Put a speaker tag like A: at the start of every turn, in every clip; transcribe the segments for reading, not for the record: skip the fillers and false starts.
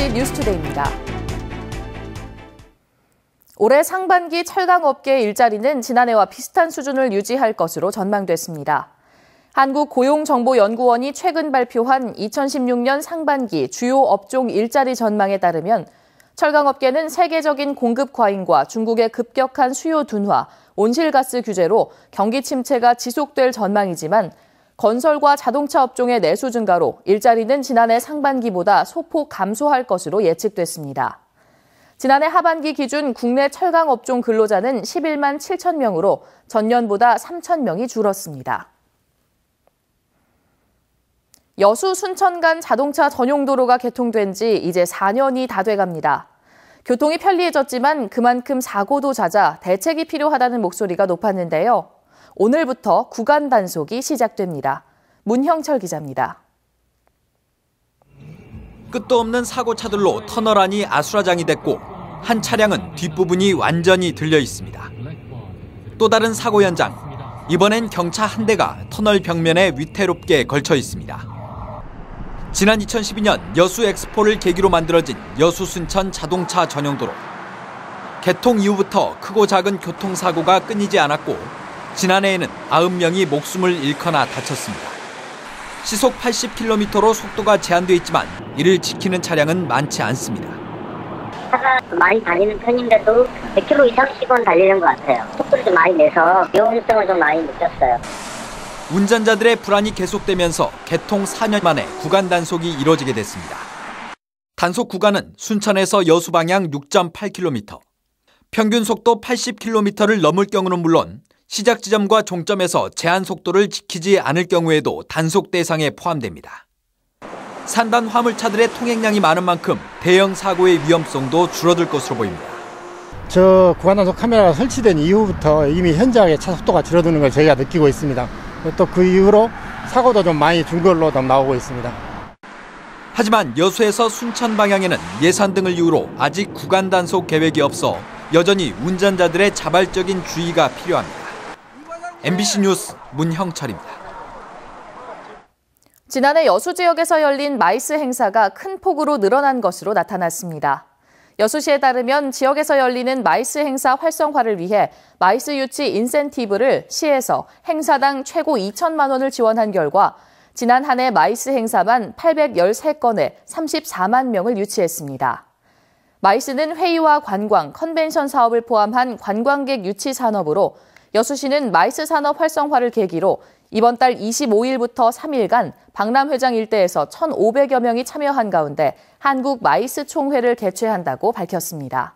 A: 김현정의 뉴스투데이입니다. 올해 상반기 철강업계의 일자리는 지난해와 비슷한 수준을 유지할 것으로 전망됐습니다. 한국고용정보연구원이 최근 발표한 2016년 상반기 주요 업종 일자리 전망에 따르면 철강업계는 세계적인 공급 과잉과 중국의 급격한 수요 둔화, 온실가스 규제로 경기 침체가 지속될 전망이지만 건설과 자동차 업종의 내수 증가로 일자리는 지난해 상반기보다 소폭 감소할 것으로 예측됐습니다. 지난해 하반기 기준 국내 철강 업종 근로자는 11만 7천 명으로 전년보다 3천 명이 줄었습니다. 여수 순천 간 자동차 전용 도로가 개통된 지 이제 4년이 다 돼갑니다. 교통이 편리해졌지만 그만큼 사고도 잦아 대책이 필요하다는 목소리가 높았는데요. 오늘부터 구간 단속이 시작됩니다. 문형철 기자입니다.
B: 끝도 없는 사고차들로 터널 안이 아수라장이 됐고 한 차량은 뒷부분이 완전히 들려 있습니다. 또 다른 사고 현장. 이번엔 경차 한 대가 터널 벽면에 위태롭게 걸쳐 있습니다. 지난 2012년 여수 엑스포를 계기로 만들어진 여수 순천 자동차 전용도로. 개통 이후부터 크고 작은 교통사고가 끊이지 않았고 지난해에는 90명이 목숨을 잃거나 다쳤습니다. 시속 80km로 속도가 제한돼 있지만 이를 지키는 차량은 많지 않습니다.
C: 차가 많이 다니는 편인데도 100km 이상씩은 달리는 것 같아요. 속도를 좀 많이 내서 위험성을 좀 많이 느꼈어요.
B: 운전자들의 불안이 계속되면서 개통 4년 만에 구간 단속이 이뤄지게 됐습니다. 단속 구간은 순천에서 여수 방향 6.8km, 평균 속도 80km를 넘을 경우는 물론 시작 지점과 종점에서 제한 속도를 지키지 않을 경우에도 단속 대상에 포함됩니다. 산단 화물차들의 통행량이 많은 만큼 대형 사고의 위험성도 줄어들 것으로 보입니다.
D: 저 구간 단속 카메라가 설치된 이후부터 이미 현저하게 차 속도가 줄어드는 걸 저희가 느끼고 있습니다. 또 그 이후로 사고도 좀 많이 준 걸로 나오고 있습니다.
B: 하지만 여수에서 순천 방향에는 예산 등을 이유로 아직 구간 단속 계획이 없어 여전히 운전자들의 자발적인 주의가 필요합니다. MBC 뉴스 문형철입니다.
A: 지난해 여수 지역에서 열린 마이스 행사가 큰 폭으로 늘어난 것으로 나타났습니다. 여수시에 따르면 지역에서 열리는 마이스 행사 활성화를 위해 마이스 유치 인센티브를 시에서 행사당 최고 2천만 원을 지원한 결과 지난 한 해 마이스 행사만 813건에 34만 명을 유치했습니다. 마이스는 회의와 관광, 컨벤션 사업을 포함한 관광객 유치 산업으로 여수시는 마이스 산업 활성화를 계기로 이번 달 25일부터 3일간 박람회장 일대에서 1,500여 명이 참여한 가운데 한국 마이스 총회를 개최한다고 밝혔습니다.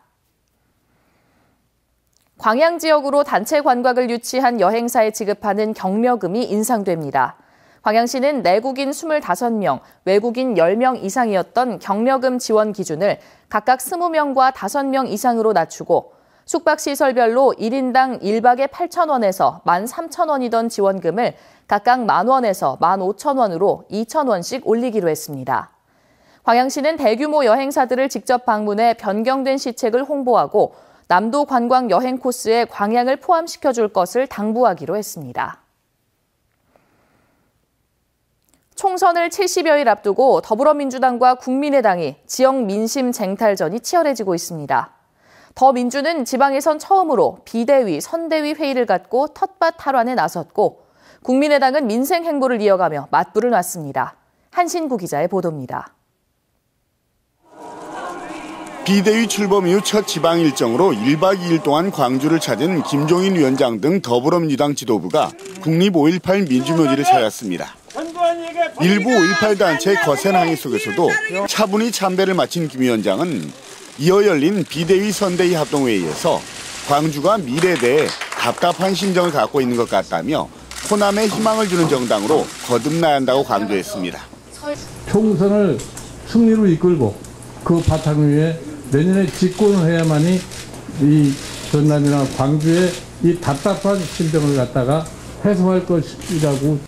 A: 광양 지역으로 단체 관광을 유치한 여행사에 지급하는 경력금이 인상됩니다. 광양시는 내국인 25명, 외국인 10명 이상이었던 경력금 지원 기준을 각각 20명과 5명 이상으로 낮추고 숙박시설별로 1인당 1박에 8,000원에서 13,000원이던 지원금을 각각 10,000원에서 15,000원으로 2,000원씩 올리기로 했습니다. 광양시는 대규모 여행사들을 직접 방문해 변경된 시책을 홍보하고 남도 관광 여행 코스에 광양을 포함시켜줄 것을 당부하기로 했습니다. 총선을 70여일 앞두고 더불어민주당과 국민의당이 지역 민심 쟁탈전이 치열해지고 있습니다. 더민주는 지방에선 처음으로 비대위, 선대위 회의를 갖고 텃밭 탈환에 나섰고 국민의당은 민생 행보를 이어가며 맞불을 놨습니다. 한신구 기자의 보도입니다.
E: 비대위 출범 이후 첫 지방 일정으로 1박 2일 동안 광주를 찾은 김종인 위원장 등 더불어민주당 지도부가 국립 5.18 민주묘지를 찾았습니다. 일부 5.18 단체의 거센 항의 속에서도 차분히 참배를 마친 김 위원장은 이어 열린 비대위 선대위 합동회의에서 광주가 미래에 대해 답답한 심정을 갖고 있는 것 같다며 호남에 희망을 주는 정당으로 거듭나야 한다고 강조했습니다.
F: 총선을 승리로 이끌고 그 바탕 위에 내년에 집권을 해야만이 이 전남이나 광주의 이 답답한 심정을 갖다가 해소할 것이라고.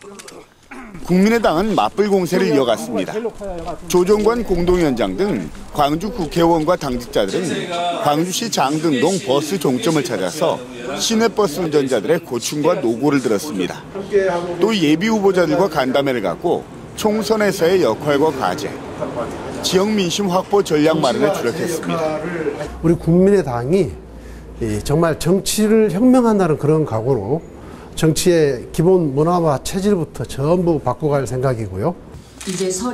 E: 국민의당은 맞불 공세를 이어갔습니다. 조정관 공동위원장 등 광주 국회의원과 당직자들은 광주시 장등동 버스 종점을 찾아서 시내버스 운전자들의 고충과 노고를 들었습니다. 또 예비 후보자들과 간담회를 갖고 총선에서의 역할과 과제, 지역 민심 확보 전략 마련에 주력했습니다.
G: 우리 국민의당이 정말 정치를 혁명한다는 그런 각오로 정치의 기본 문화와 체질부터 전부 바꿔갈 생각이고요.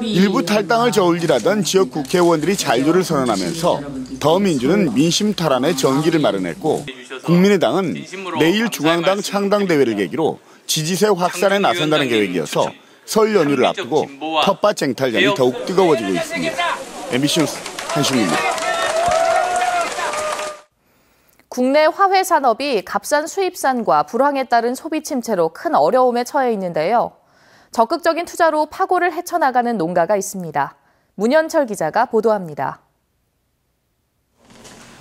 E: 일부 탈당을 저울질하던 지역 국회의원들이 잔류를 선언하면서 더민주는 민심 탈환의 전기를 마련했고 국민의당은 내일 중앙당 창당대회를 계기로 지지세 확산에 나선다는 계획이어서 설 연휴를 앞두고 텃밭 쟁탈전이 더욱 뜨거워지고 있습니다. MBC 뉴스 한승우입니다.
A: 국내 화훼 산업이 값싼 수입산과 불황에 따른 소비 침체로 큰 어려움에 처해 있는데요. 적극적인 투자로 파고를 헤쳐나가는 농가가 있습니다. 문현철 기자가 보도합니다.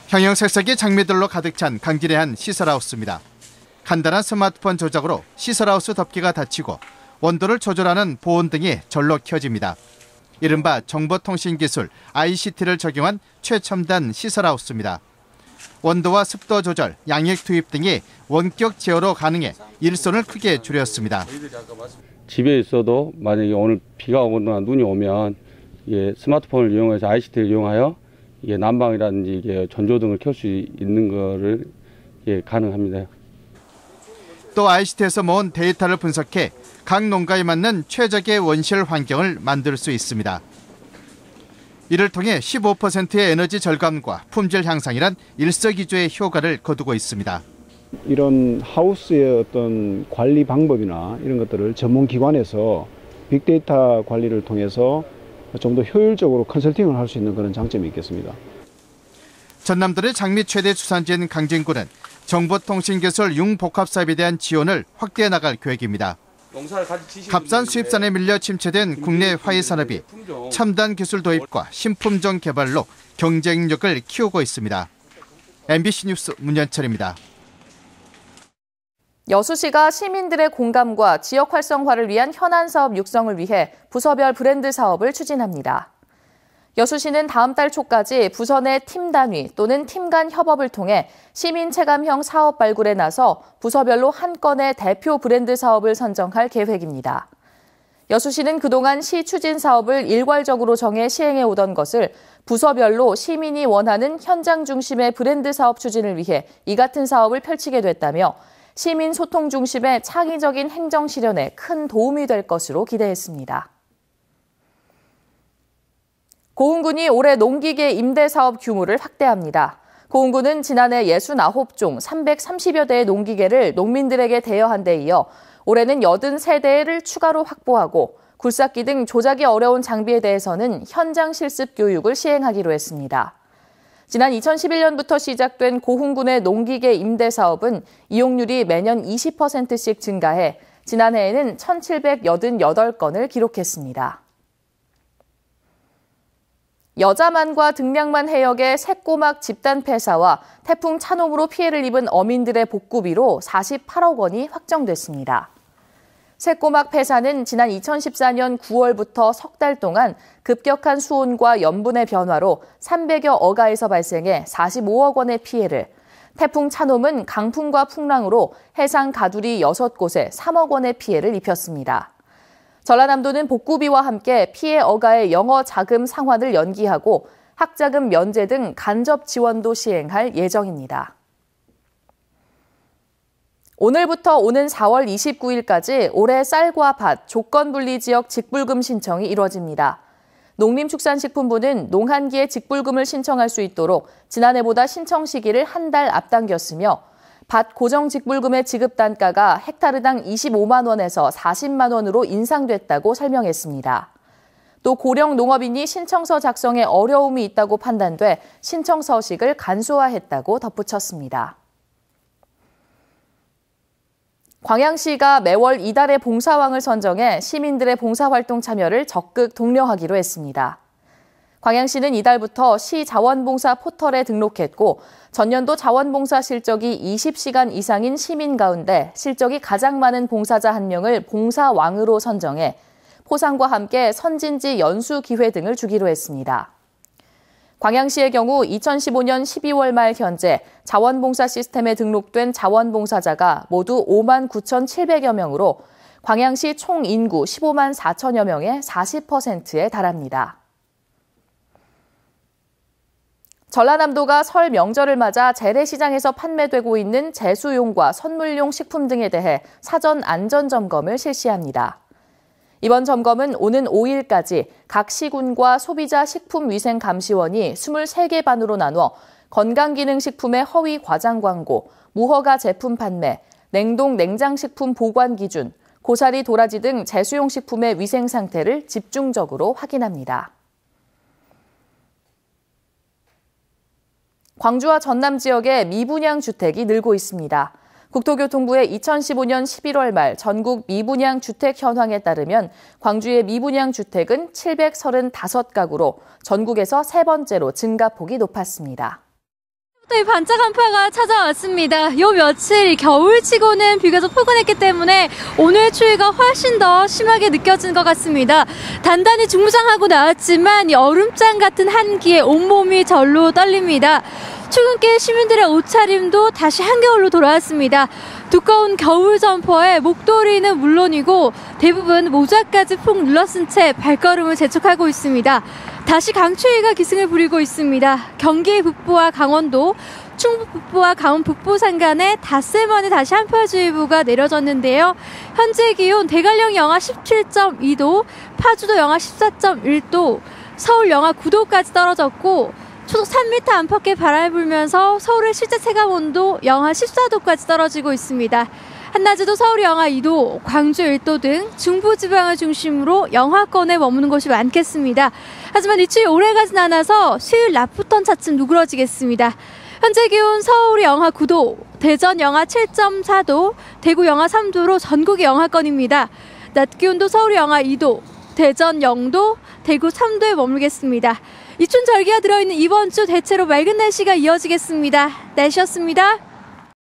H: 형형색색의 장미들로 가득 찬 강진의 한 시설하우스입니다. 간단한 스마트폰 조작으로 시설하우스 덮개가 닫히고 원도를 조절하는 보온 등이 절로 켜집니다. 이른바 정보통신기술 ICT를 적용한 최첨단 시설하우스입니다. 원도와 습도 조절, 양액 투입 등이 원격 제어로 가능해 일손을 크게 줄였습니다.
I: 집에 있어도 만약에 오늘 비가 오거나 눈이 오면 스마트폰을 이용해서 ICT를 이용하여 난방이라든지 전조등을 켤 수 있는 거를 가능합니다.
H: 또 ICT에서 모은 데이터를 분석해 각 농가에 맞는 최적의 원실 환경을 만들 수 있습니다. 이를 통해 15%의 에너지 절감과 품질 향상이란 일석이조의 효과를 거두고 있습니다.
J: 이런 하우스의 어떤 관리 방법이나 이런 것들을 전문기관에서 빅데이터 관리를 통해서 좀 더 효율적으로 컨설팅을 할 수 있는 그런 장점이 있겠습니다.
H: 전남도의 장미 최대 수산지인 강진구는 정보통신기술 융복합사업에 대한 지원을 확대해 나갈 계획입니다. 값싼 수입산에 밀려 침체된 국내 화훼 산업이 첨단 기술 도입과 신품종 개발로 경쟁력을 키우고 있습니다. MBC 뉴스 문현철입니다.
A: 여수시가 시민들의 공감과 지역 활성화를 위한 현안 사업 육성을 위해 부서별 브랜드 사업을 추진합니다. 여수시는 다음 달 초까지 부서 내 팀 단위 또는 팀 간 협업을 통해 시민 체감형 사업 발굴에 나서 부서별로 한 건의 대표 브랜드 사업을 선정할 계획입니다. 여수시는 그동안 시 추진 사업을 일괄적으로 정해 시행해 오던 것을 부서별로 시민이 원하는 현장 중심의 브랜드 사업 추진을 위해 이 같은 사업을 펼치게 됐다며 시민 소통 중심의 창의적인 행정 실현에 큰 도움이 될 것으로 기대했습니다. 고흥군이 올해 농기계 임대 사업 규모를 확대합니다. 고흥군은 지난해 69종 330여 대의 농기계를 농민들에게 대여한 데 이어 올해는 83대를 추가로 확보하고 굴삭기 등 조작이 어려운 장비에 대해서는 현장 실습 교육을 시행하기로 했습니다. 지난 2011년부터 시작된 고흥군의 농기계 임대 사업은 이용률이 매년 20%씩 증가해 지난해에는 1,788건을 기록했습니다. 여자만과 등량만 해역의 새꼬막 집단 폐사와 태풍 찬홈으로 피해를 입은 어민들의 복구비로 48억 원이 확정됐습니다. 새꼬막 폐사는 지난 2014년 9월부터 석 달 동안 급격한 수온과 염분의 변화로 300여 어가에서 발생해 45억 원의 피해를, 태풍 찬홈은 강풍과 풍랑으로 해상 가두리 6곳에 3억 원의 피해를 입혔습니다. 전라남도는 복구비와 함께 피해 어가의 영어 자금 상환을 연기하고 학자금 면제 등 간접 지원도 시행할 예정입니다. 오늘부터 오는 4월 29일까지 올해 쌀과 밭, 조건분리 지역 직불금 신청이 이뤄집니다. 농림축산식품부는 농한기에 직불금을 신청할 수 있도록 지난해보다 신청 시기를 한 달 앞당겼으며 밭 고정 직불금의 지급 단가가 헥타르당 25만 원에서 40만 원으로 인상됐다고 설명했습니다. 또 고령 농업인이 신청서 작성에 어려움이 있다고 판단돼 신청 서식을 간소화했다고 덧붙였습니다. 광양시가 매월 이달의 봉사왕을 선정해 시민들의 봉사활동 참여를 적극 독려하기로 했습니다. 광양시는 이달부터 시 자원봉사 포털에 등록했고 전년도 자원봉사 실적이 20시간 이상인 시민 가운데 실적이 가장 많은 봉사자 1명을 봉사왕으로 선정해 포상과 함께 선진지 연수 기회 등을 주기로 했습니다. 광양시의 경우 2015년 12월 말 현재 자원봉사 시스템에 등록된 자원봉사자가 모두 5만 9,700여 명으로 광양시 총 인구 15만 4천여 명의 40%에 달합니다. 전라남도가 설 명절을 맞아 재래시장에서 판매되고 있는 제수용과 선물용 식품 등에 대해 사전 안전점검을 실시합니다. 이번 점검은 오는 5일까지 각 시군과 소비자 식품위생감시원이 23개 반으로 나눠 건강기능식품의 허위 과장 광고, 무허가 제품 판매, 냉동 냉장식품 보관 기준, 고사리 도라지 등 제수용 식품의 위생 상태를 집중적으로 확인합니다. 광주와 전남 지역의 미분양 주택이 늘고 있습니다. 국토교통부의 2015년 11월 말 전국 미분양 주택 현황에 따르면 광주의 미분양 주택은 735가구로 전국에서 세 번째로 증가폭이 높았습니다.
K: 반짝 한파가 찾아왔습니다. 요 며칠 겨울치고는 비교적 포근했기 때문에 오늘 추위가 훨씬 더 심하게 느껴진 것 같습니다. 단단히 중무장하고 나왔지만 여름장 같은 한기에 온몸이 절로 떨립니다. 출근길 시민들의 옷차림도 다시 한겨울로 돌아왔습니다. 두꺼운 겨울 점퍼에 목도리는 물론이고 대부분 모자까지 푹 눌러쓴 채 발걸음을 재촉하고 있습니다. 다시 강추위가 기승을 부리고 있습니다. 경기 북부와 강원도, 충북 북부와 강원 북부 산간에 닷새 만에 다시 한파주의보가 내려졌는데요. 현재 기온 대관령 영하 17.2도, 파주도 영하 14.1도, 서울 영하 9도까지 떨어졌고 초속 3m 안팎의 바람이 불면서 서울의 실제 체감온도 영하 14도까지 떨어지고 있습니다. 한낮에도 서울이 영하 2도, 광주 1도 등 중부지방을 중심으로 영하권에 머무는 곳이 많겠습니다. 하지만 이 추위 오래가진 않아서 수요일 낮부터는 차츰 누그러지겠습니다. 현재 기온 서울이 영하 9도, 대전 영하 7.4도, 대구 영하 3도로 전국이 영하권입니다. 낮 기온도 서울이 영하 2도, 대전 0도, 대구 3도에 머물겠습니다. 이춘절기가 들어있는 이번 주 대체로 맑은 날씨가 이어지겠습니다. 날씨였습니다.